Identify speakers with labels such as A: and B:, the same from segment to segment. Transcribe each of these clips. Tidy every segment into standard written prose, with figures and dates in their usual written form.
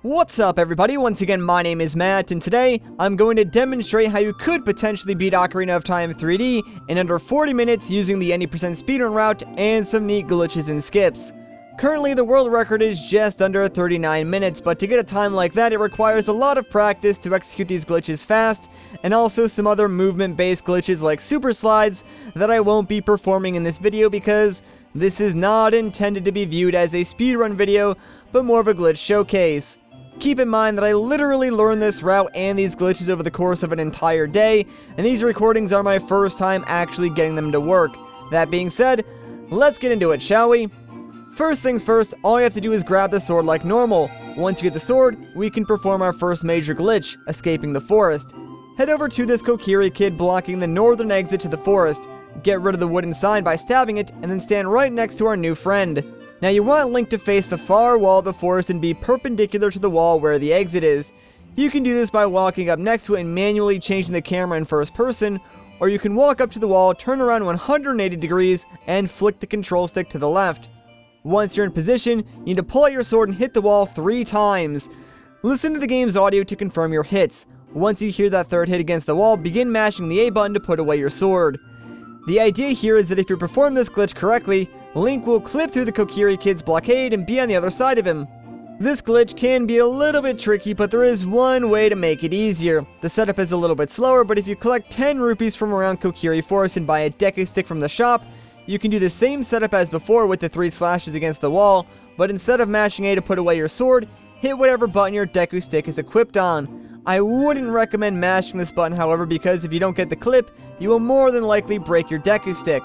A: What's up everybody, once again my name is Matt, and today I'm going to demonstrate how you could potentially beat Ocarina of Time 3D in under 40 minutes using the any % speedrun route and some neat glitches and skips. Currently the world record is just under 39 minutes, but to get a time like that it requires a lot of practice to execute these glitches fast, and also some other movement based glitches like super slides that I won't be performing in this video because this is not intended to be viewed as a speedrun video, but more of a glitch showcase. Keep in mind that I literally learned this route and these glitches over the course of an entire day, and these recordings are my first time actually getting them to work. That being said, let's get into it, shall we? First things first, all you have to do is grab the sword like normal. Once you get the sword, we can perform our first major glitch, escaping the forest. Head over to this Kokiri kid blocking the northern exit to the forest. Get rid of the wooden sign by stabbing it, and then stand right next to our new friend. Now you want Link to face the far wall of the forest and be perpendicular to the wall where the exit is. You can do this by walking up next to it and manually changing the camera in first person, or you can walk up to the wall, turn around 180 degrees, and flick the control stick to the left. Once you're in position, you need to pull out your sword and hit the wall 3 times. Listen to the game's audio to confirm your hits. Once you hear that third hit against the wall, begin mashing the A button to put away your sword. The idea here is that if you perform this glitch correctly, Link will clip through the Kokiri kid's blockade and be on the other side of him. This glitch can be a little bit tricky, but there is one way to make it easier. The setup is a little bit slower, but if you collect 10 rupees from around Kokiri Forest and buy a Deku stick from the shop, you can do the same setup as before with the 3 slashes against the wall, but instead of mashing A to put away your sword, hit whatever button your Deku stick is equipped on. I wouldn't recommend mashing this button, however, because if you don't get the clip, you will more than likely break your Deku stick.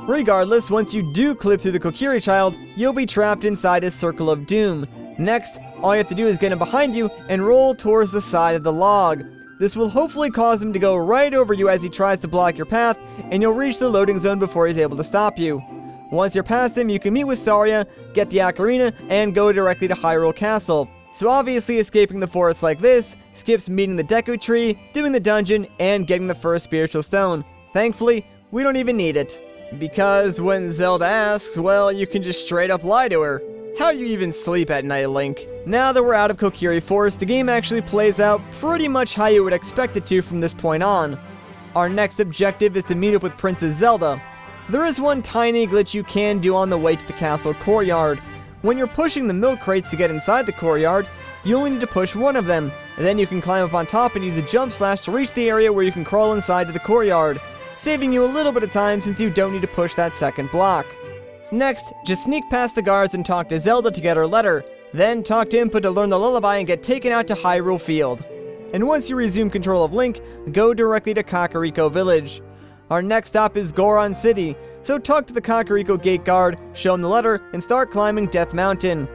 A: Regardless, once you do clip through the Kokiri child, you'll be trapped inside his circle of doom. Next, all you have to do is get him behind you and roll towards the side of the log. This will hopefully cause him to go right over you as he tries to block your path, and you'll reach the loading zone before he's able to stop you. Once you're past him, you can meet with Saria, get the Ocarina, and go directly to Hyrule Castle. So obviously escaping the forest like this skips meeting the Deku Tree, doing the dungeon, and getting the first spiritual stone. Thankfully, we don't even need it. Because when Zelda asks, well, you can just straight up lie to her. How do you even sleep at night, Link? Now that we're out of Kokiri Forest, the game actually plays out pretty much how you would expect it to from this point on. Our next objective is to meet up with Princess Zelda. There is one tiny glitch you can do on the way to the castle courtyard. When you're pushing the milk crates to get inside the courtyard, you only need to push one of them, and then you can climb up on top and use a jump slash to reach the area where you can crawl inside to the courtyard, saving you a little bit of time since you don't need to push that second block. Next, just sneak past the guards and talk to Zelda to get her letter, then talk to Impa to learn the lullaby and get taken out to Hyrule Field. And once you resume control of Link, go directly to Kakariko Village. Our next stop is Goron City, so talk to the Kakariko gate guard, show him the letter, and start climbing Death Mountain.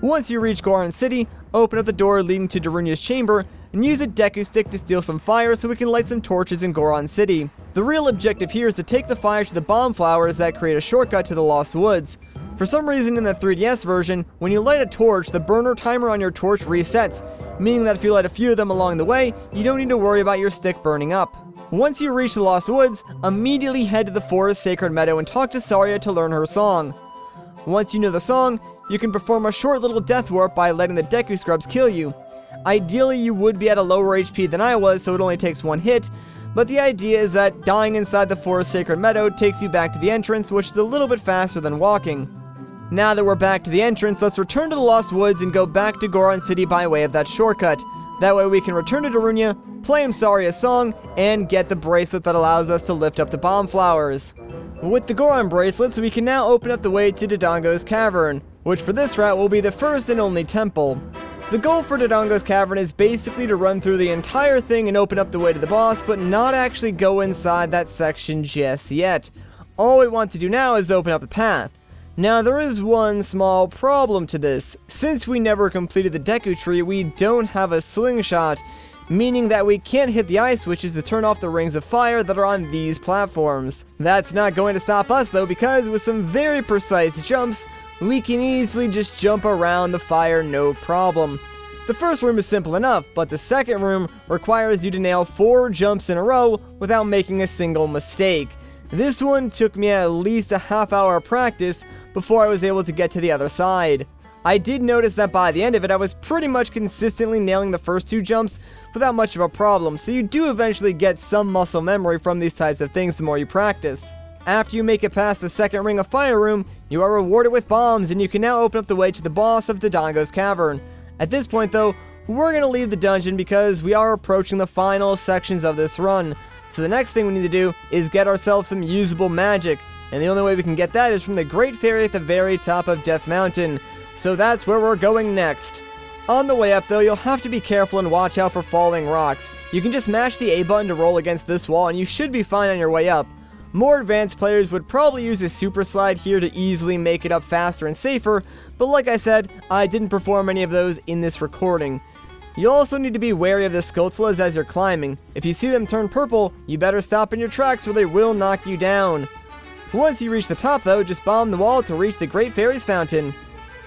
A: Once you reach Goron City, open up the door leading to Darunia's chamber, and use a Deku stick to steal some fire so we can light some torches in Goron City. The real objective here is to take the fire to the bomb flowers that create a shortcut to the Lost Woods. For some reason in the 3DS version, when you light a torch, the burner timer on your torch resets, meaning that if you light a few of them along the way, you don't need to worry about your stick burning up. Once you reach the Lost Woods, immediately head to the Forest Sacred Meadow and talk to Saria to learn her song. Once you know the song, you can perform a short little death warp by letting the Deku Scrubs kill you. Ideally, you would be at a lower HP than I was, so it only takes 1 hit, but the idea is that dying inside the Forest Sacred Meadow takes you back to the entrance, which is a little bit faster than walking. Now that we're back to the entrance, let's return to the Lost Woods and go back to Goron City by way of that shortcut. That way we can return to Darunia, play him Saria's song, and get the bracelet that allows us to lift up the bomb flowers. With the Goron bracelets, we can now open up the way to Dodongo's Cavern, which for this route will be the first and only temple. The goal for Dodongo's Cavern is basically to run through the entire thing and open up the way to the boss, but not actually go inside that section just yet. All we want to do now is open up the path. Now there is one small problem to this. Since we never completed the Deku Tree, we don't have a slingshot, meaning that we can't hit the ice switches to turn off the rings of fire that are on these platforms. That's not going to stop us though, because with some very precise jumps, we can easily just jump around the fire no problem. The first room is simple enough, but the second room requires you to nail 4 jumps in a row without making a single mistake. This one took me at least a half-hour practice before I was able to get to the other side. I did notice that by the end of it, I was pretty much consistently nailing the first 2 jumps without much of a problem, so you do eventually get some muscle memory from these types of things the more you practice. After you make it past the second ring of Fire Room, you are rewarded with bombs, and you can now open up the way to the boss of Dodongo's Cavern. At this point though, we're going to leave the dungeon because we are approaching the final sections of this run. So the next thing we need to do is get ourselves some usable magic, and the only way we can get that is from the Great Fairy at the very top of Death Mountain. So that's where we're going next. On the way up though, you'll have to be careful and watch out for falling rocks. You can just mash the A button to roll against this wall and you should be fine on your way up. More advanced players would probably use a super slide here to easily make it up faster and safer, but like I said, I didn't perform any of those in this recording. You'll also need to be wary of the Skulltulas as you're climbing. If you see them turn purple, you better stop in your tracks or they will knock you down. Once you reach the top though, just bomb the wall to reach the Great Fairy's fountain.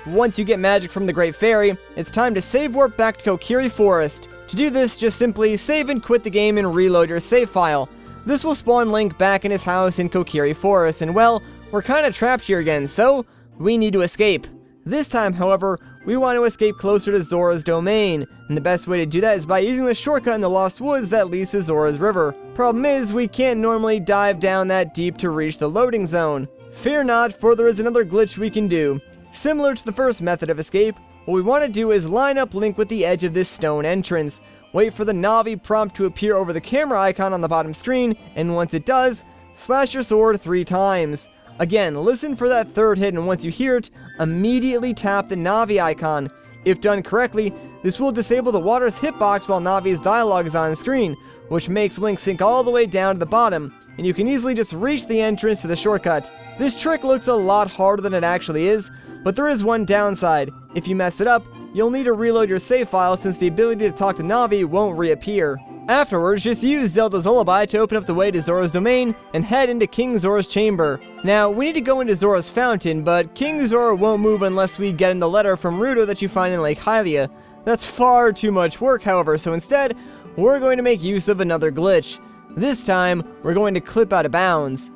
A: Once you get magic from the Great Fairy, it's time to save warp back to Kokiri Forest. To do this, just simply save and quit the game and reload your save file. This will spawn Link back in his house in Kokiri Forest, and well, we're kinda trapped here again, so we need to escape. This time, however, we want to escape closer to Zoras Domain, and the best way to do that is by using the shortcut in the Lost Woods that leads to Zora's River. Problem is, we can't normally dive down that deep to reach the loading zone. Fear not, for there is another glitch we can do. Similar to the first method of escape, what we want to do is line up Link with the edge of this stone entrance. Wait for the Navi prompt to appear over the camera icon on the bottom screen, and once it does, slash your sword 3 times. Again, listen for that third hit, and once you hear it, immediately tap the Navi icon. If done correctly, this will disable the water's hitbox while Navi's dialogue is on screen, which makes Link sink all the way down to the bottom, and you can easily just reach the entrance to the shortcut. This trick looks a lot harder than it actually is, but there is one downside. If you mess it up, you'll need to reload your save file since the ability to talk to Navi won't reappear. Afterwards, just use Zelda's Lullaby to open up the way to Zora's Domain and head into King Zora's chamber. Now, we need to go into Zora's fountain, but King Zora won't move unless we get in the letter from Ruto that you find in Lake Hylia. That's far too much work, however, so instead, we're going to make use of another glitch. This time, we're going to clip out of bounds.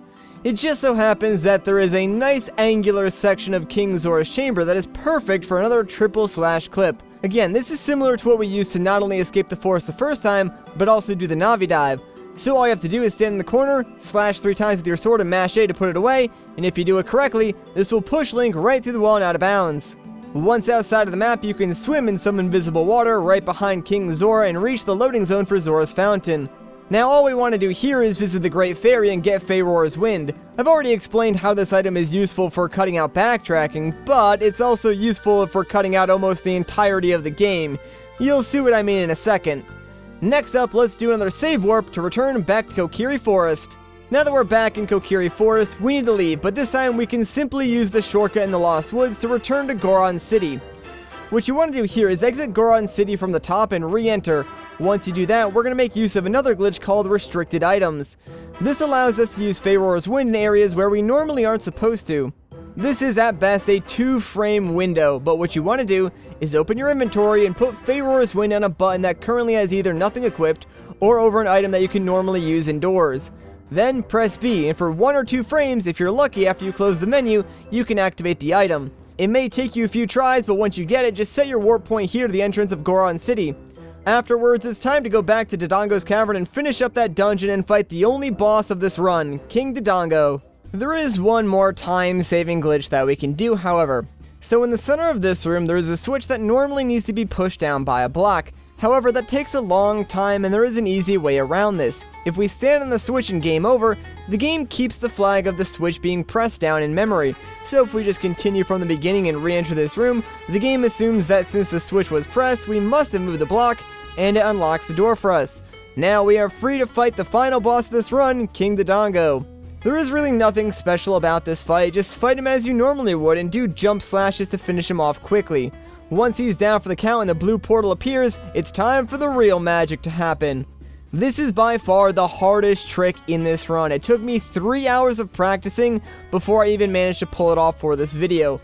A: It just so happens that there is a nice angular section of King Zora's chamber that is perfect for another triple slash clip. Again, this is similar to what we used to not only escape the forest the first time, but also do the Navi dive. So all you have to do is stand in the corner, slash 3 times with your sword and mash A to put it away, and if you do it correctly, this will push Link right through the wall and out of bounds. Once outside of the map, you can swim in some invisible water right behind King Zora and reach the loading zone for Zora's fountain. Now all we want to do here is visit the Great Fairy and get Feyrora's Wind. I've already explained how this item is useful for cutting out backtracking, but it's also useful for cutting out almost the entirety of the game. You'll see what I mean in a second. Next up, let's do another save warp to return back to Kokiri Forest. Now that we're back in Kokiri Forest, we need to leave, but this time we can simply use the shortcut in the Lost Woods to return to Goron City. What you want to do here is exit Goron City from the top and re-enter. Once you do that, we're going to make use of another glitch called Restricted Items. This allows us to use Feyrora's Wind in areas where we normally aren't supposed to. This is at best a 2-frame window, but what you want to do is open your inventory and put Feyrora's Wind on a button that currently has either nothing equipped or over an item that you can normally use indoors. Then press B, and for 1 or 2 frames, if you're lucky after you close the menu, you can activate the item. It may take you a few tries, but once you get it, just set your warp point here to the entrance of Goron City. Afterwards, it's time to go back to Dodongo's Cavern and finish up that dungeon and fight the only boss of this run, King Dodongo. There is one more time-saving glitch that we can do, however. So in the center of this room, there is a switch that normally needs to be pushed down by a block. However, that takes a long time and there is an easy way around this. If we stand on the switch and game over, the game keeps the flag of the switch being pressed down in memory. So if we just continue from the beginning and re-enter this room, the game assumes that since the switch was pressed, we must have moved the block, and it unlocks the door for us. Now we are free to fight the final boss of this run, King Dodongo. There is really nothing special about this fight, just fight him as you normally would and do jump slashes to finish him off quickly. Once he's down for the count and the blue portal appears, it's time for the real magic to happen. This is by far the hardest trick in this run. It took me 3 hours of practicing before I even managed to pull it off for this video.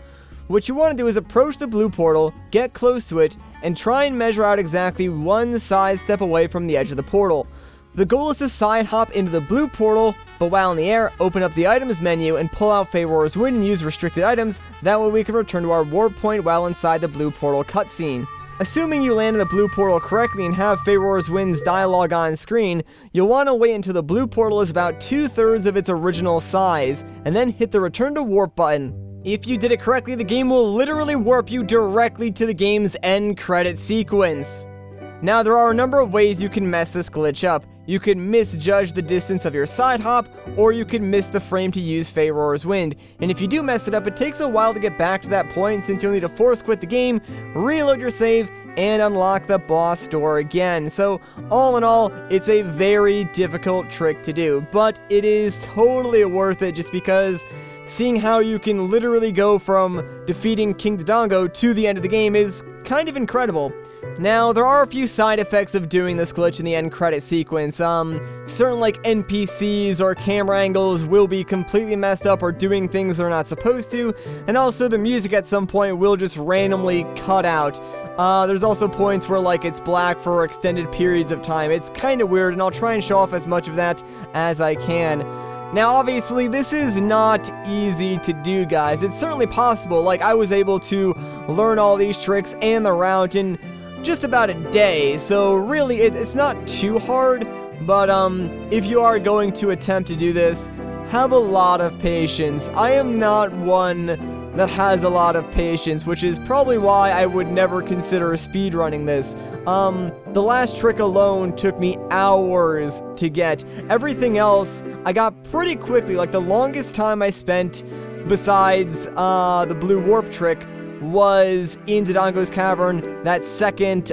A: What you want to do is approach the blue portal, get close to it, and try and measure out exactly 1 side step away from the edge of the portal. The goal is to side hop into the blue portal, But while in the air, open up the items menu and pull out Favor's Wind and use restricted items, that way we can return to our warp point while inside the blue portal cutscene. Assuming you land in the blue portal correctly and have Favor's Wind's dialogue on screen, you'll want to wait until the blue portal is about 2/3 of its original size, and then hit the return to warp button. If you did it correctly, the game will literally warp you directly to the game's end credit sequence. Now, there are a number of ways you can mess this glitch up. You can misjudge the distance of your side hop, or you can miss the frame to use Favor's Wind. And if you do mess it up, it takes a while to get back to that point since you'll need to force quit the game, reload your save, and unlock the boss door again. So, all in all, it's a very difficult trick to do, but it is totally worth it just because seeing how you can literally go from defeating King Dodongo to the end of the game is kind of incredible. Now, there are a few side effects of doing this glitch in the end credit sequence. Certain like NPCs or camera angles will be completely messed up or doing things they're not supposed to, and also the music at some point will just randomly cut out. There's also points where like it's black for extended periods of time. It's kind of weird, and I'll try and show off as much of that as I can. Now, obviously, this is not easy to do, guys. It's certainly possible. Like, I was able to learn all these tricks and the route in just about a day, so really, it's not too hard, but if you are going to attempt to do this, have a lot of patience. I am not one that has a lot of patience, which is probably why I would never consider speedrunning this. The last trick alone took me hours to get. Everything else, I got pretty quickly. Like, the longest time I spent, besides the blue warp trick, was in Dodongo's Cavern, that second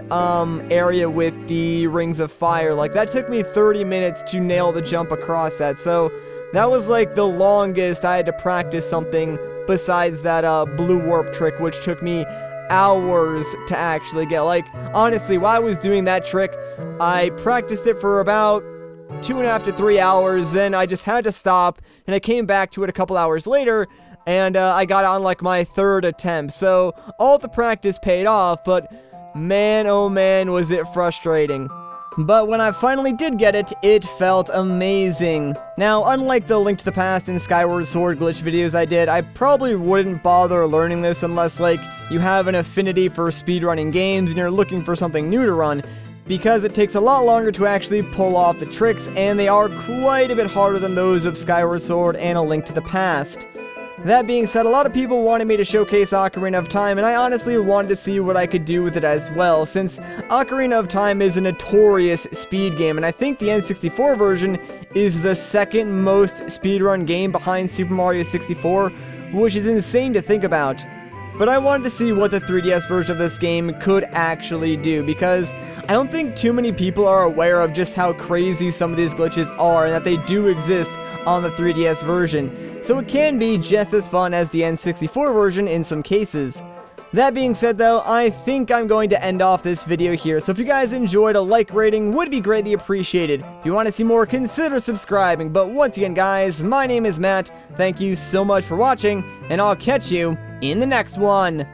A: area with the rings of fire. Like, that took me 30 minutes to nail the jump across that, so that was like the longest I had to practice something besides that blue warp trick, which took me hours to actually get. Like, honestly, while I was doing that trick, I practiced it for about 2.5 to 3 hours, then I just had to stop, and I came back to it a couple hours later, and I got on like my 3rd attempt. So all the practice paid off, but man, oh man, was it frustrating. But when I finally did get it, it felt amazing. Now, unlike the Link to the Past and Skyward Sword glitch videos I did, I probably wouldn't bother learning this unless, like, you have an affinity for speedrunning games and you're looking for something new to run, because it takes a lot longer to actually pull off the tricks, and they are quite a bit harder than those of Skyward Sword and A Link to the Past. That being said, a lot of people wanted me to showcase Ocarina of Time, and I honestly wanted to see what I could do with it as well, since Ocarina of Time is a notorious speed game, and I think the N64 version is the second most speedrun game behind Super Mario 64, which is insane to think about. But I wanted to see what the 3DS version of this game could actually do, because I don't think too many people are aware of just how crazy some of these glitches are, and that they do exist on the 3DS version. So it can be just as fun as the N64 version in some cases. That being said though, I think I'm going to end off this video here, so if you guys enjoyed, a like rating would be greatly appreciated. If you want to see more, consider subscribing. But once again guys, my name is Matt, thank you so much for watching, and I'll catch you in the next one.